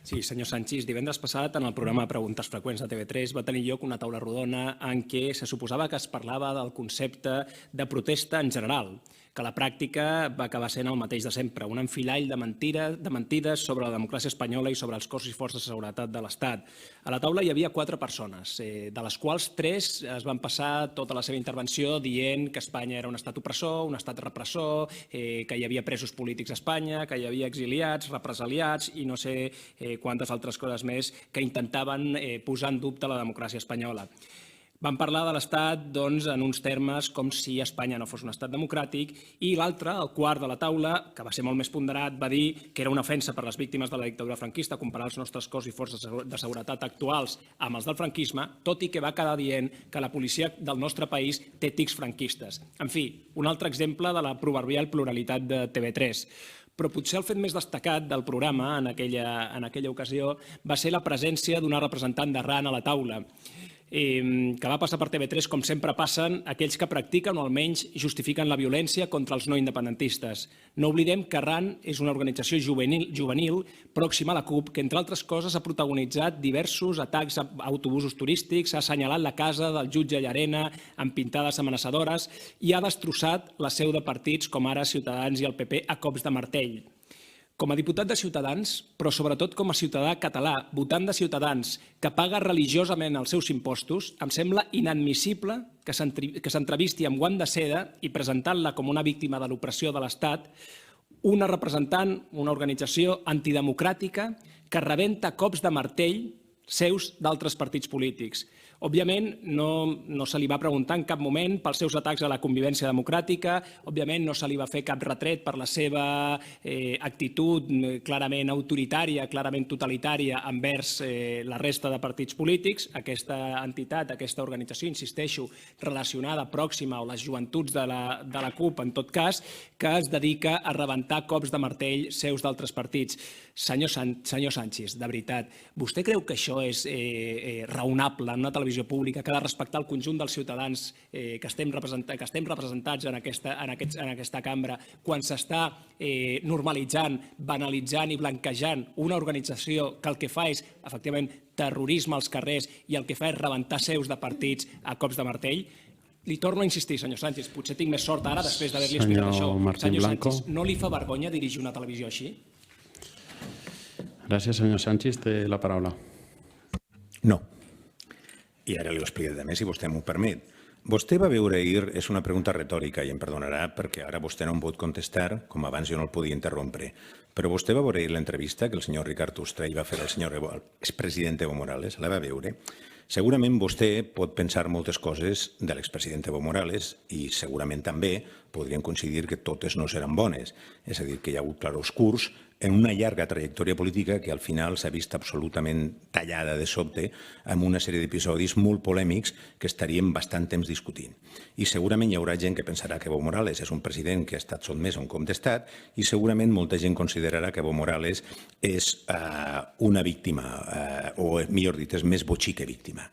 Sí, senyor Sanchis, divendres passat, en el programa Preguntes Freqüents de TV3, va tenir lloc una taula rodona en què se suposava que es parlava del concepte de protesta en general, que a la pràctica va acabar sent el mateix de sempre, un enfilall de mentides sobre la democràcia espanyola i sobre els cossos i forces de seguretat de l'Estat. A la taula hi havia 4 persones, de les quals 3 es van passar tota la seva intervenció dient que Espanya era un estat opressor, un estat repressor, que hi havia presos polítics a Espanya, que hi havia exiliats, represaliats i no sé quantes altres coses més que intentaven posar en dubte la democràcia espanyola. Van parlar de l'Estat en uns termes com si Espanya no fos un estat democràtic i l'altre, el quart de la taula, que va ser molt més ponderat, va dir que era una ofensa per les víctimes de la dictadura franquista comparar els nostres cossos i forces de seguretat actuals amb els del franquisme, tot i que va quedar dient que la policia del nostre país té tics franquistes. En fi, un altre exemple de la proverbial pluralitat de TV3. Però potser el fet més destacat del programa en aquella ocasió va ser la presència d'una representant d'Arran a la taula, que va passar per TV3 com sempre passen aquells que practiquen o almenys justifiquen la violència contra els no independentistes. No oblidem que Arran és una organització juvenil pròxima a la CUP que, entre altres coses, ha protagonitzat diversos atacs a autobusos turístics, ha assenyalat la casa del jutge Llarena amb pintades amenaçadores i ha destrossat la seu de partits com ara Ciutadans i el PP a cops de martell. Com a diputat de Ciutadans, però sobretot com a ciutadà català, votant de Ciutadans, que paga religiosament els seus impostos, em sembla inadmissible que s'entrevisti amb guant de seda i presentant-la com una víctima de l'opressió de l'Estat, una representant, una organització antidemocràtica que rebenta cops de martell seus d'altres partits polítics. Òbviament, no se li va preguntar en cap moment pels seus atacs a la convivència democràtica, òbviament no se li va fer cap retret per la seva actitud clarament autoritària, clarament totalitària envers la resta de partits polítics. Aquesta entitat, aquesta organització, insisteixo, relacionada, pròxima, o les joventuts de la CUP, en tot cas, que es dedica a rebentar cops de martell seus d'altres partits. Senyor Sanchis, de veritat, vostè creu que això és raonable en una televisió pública que ha de respectar el conjunt dels ciutadans que estem representats en aquesta cambra quan s'està normalitzant, banalitzant i blanquejant una organització que el que fa és, efectivament, terrorisme als carrers i el que fa és rebentar seus de partits a cops de martell? Li torno a insistir, senyor Sanchis, potser tinc més sort ara després d'haver-li explicat això. Senyor Sanchis, no li fa vergonya dirigir una televisió així? Gràcies, senyor Sanchis. Té la paraula. No. I ara li ho explicaré més, si vostè m'ho permet. Vostè va veure ahir, és una pregunta retòrica i em perdonarà perquè ara vostè no em pot contestar, com abans jo no el podia interrompre, però vostè va veure ahir l'entrevista que el senyor Ricard Ustrell va fer al senyor expresident Evo Morales, la va veure. Segurament vostè pot pensar moltes coses de l'expresident Evo Morales i segurament també podrien coincidir que totes no seran bones. És a dir, que hi ha hagut clarobscurs en una llarga trajectòria política que al final s'ha vist absolutament tallada de sobte amb una sèrie d'episodis molt polèmics que estaríem bastant temps discutint. I segurament hi haurà gent que pensarà que Evo Morales és un president que ha estat sotmès a un cop d'estat i segurament molta gent considerarà que Evo Morales és una víctima, o millor dit, és més botxí que víctima.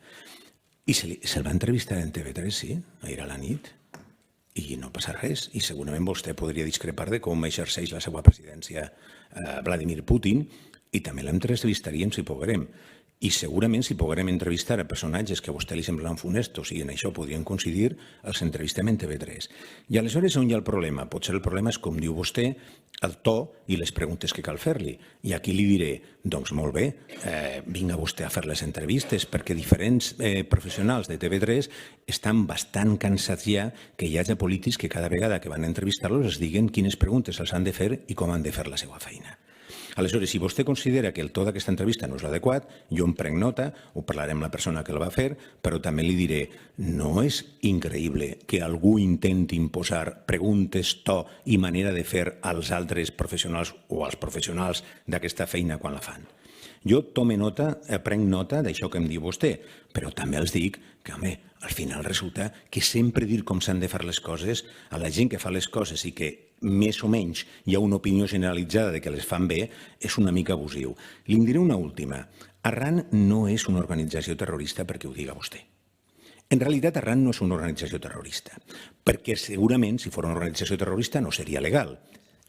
I se'l va entrevistar en TV3, sí, ahir a la nit, i no passa res. I segurament vostè podria discrepar de com exerceix la seva presidència Vladimir Putin i també l'entrevistaríem si poguérem. I segurament si poguérem entrevistar a personatges que a vostè li semblen funestos i en això podrien coincidir, els entrevistem en TV3. I aleshores on hi ha el problema? Potser el problema és, com diu vostè, el to i les preguntes que cal fer-li. I aquí li diré, doncs molt bé, vinga vostè a fer les entrevistes perquè diferents professionals de TV3 estan bastant cansats ja que hi hagi polítics que cada vegada que van a entrevistar-los es diguen quines preguntes els han de fer i com han de fer la seva feina. Aleshores, si vostè considera que el to d'aquesta entrevista no és l'adequat, jo en prenc nota, ho parlaré amb la persona que el va fer, però també li diré, no és increïble que algú intenti imposar preguntes, to i manera de fer als altres professionals o als professionals d'aquesta feina quan la fan. Jo tome nota, prenc nota d'això que em diu vostè, però també els dic que, home, al final resulta que sempre dir com s'han de fer les coses a la gent que fa les coses i que més o menys hi ha una opinió generalitzada de que les fan bé és una mica abusiu. Li diré una última. Arran no és una organització terrorista perquè ho diga vostè. En realitat, Arran no és una organització terrorista, perquè segurament, si fos una organització terrorista, no seria legal.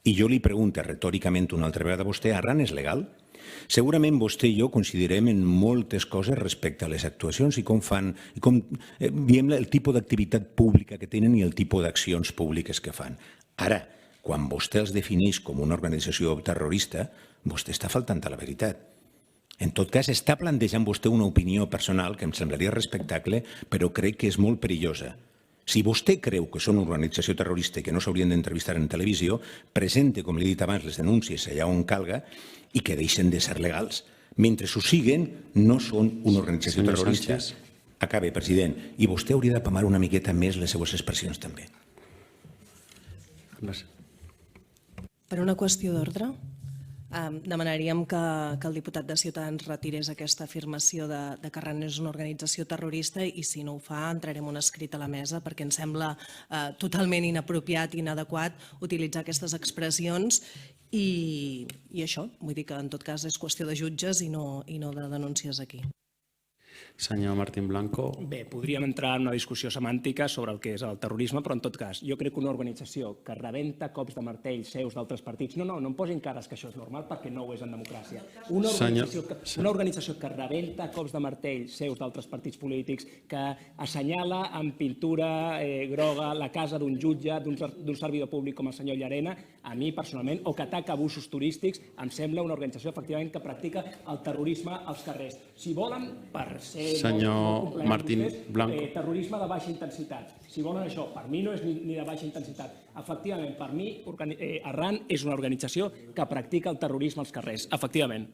I jo li pregunto retòricament una altra vegada a vostè, Arran és legal? Segurament vostè i jo coincidirem en moltes coses respecte a les actuacions i com fan, i com diem el tipus d'activitat pública que tenen i el tipus d'accions públiques que fan. Ara, quan vostè els defineix com una organització terrorista, vostè està faltant a la veritat. En tot cas, està plantejant vostè una opinió personal que em semblaria respectable, però crec que és molt perillosa. Si vostè creu que són una organització terrorista i que no s'haurien d'entrevistar en televisió, presente, com li he dit abans, les denúncies allà on calga i que deixen de ser legals. Mentre ho siguen, no són una organització terrorista. Acabe, president. I vostè hauria d'apamar una miqueta més les seues expressions, també. Gràcies. Per una qüestió d'ordre, demanaríem que el diputat de Ciutadans retirés aquesta afirmació de que RAN és una organització terrorista i si no ho fa entrarem un escrit a la mesa perquè ens sembla totalment inapropiat i inadequat utilitzar aquestes expressions i això, vull dir que en tot cas és qüestió de jutges i no de denúncies aquí. Senyor Martín Blanco. Bé, podríem entrar en una discussió semàntica sobre el que és el terrorisme, però en tot cas, jo crec que una organització que rebenta cops de martell seus d'altres partits... No em posin cares que això és normal perquè no ho és en democràcia. Una organització que rebenta cops de martell seus d'altres partits polítics, que assenyala amb pintura groga la casa d'un jutge, d'un servidor públic com el senyor Llarena, a mi personalment, o que ataca abusos turístics, em sembla una organització efectivament que practica el terrorisme als carrers. Si volen, per ser senyor Martín Blanco. Terrorisme de baixa intensitat. Si volen això, per mi no és ni de baixa intensitat. Efectivament, per mi, RAN és una organització que practica el terrorisme als carrers. Efectivament.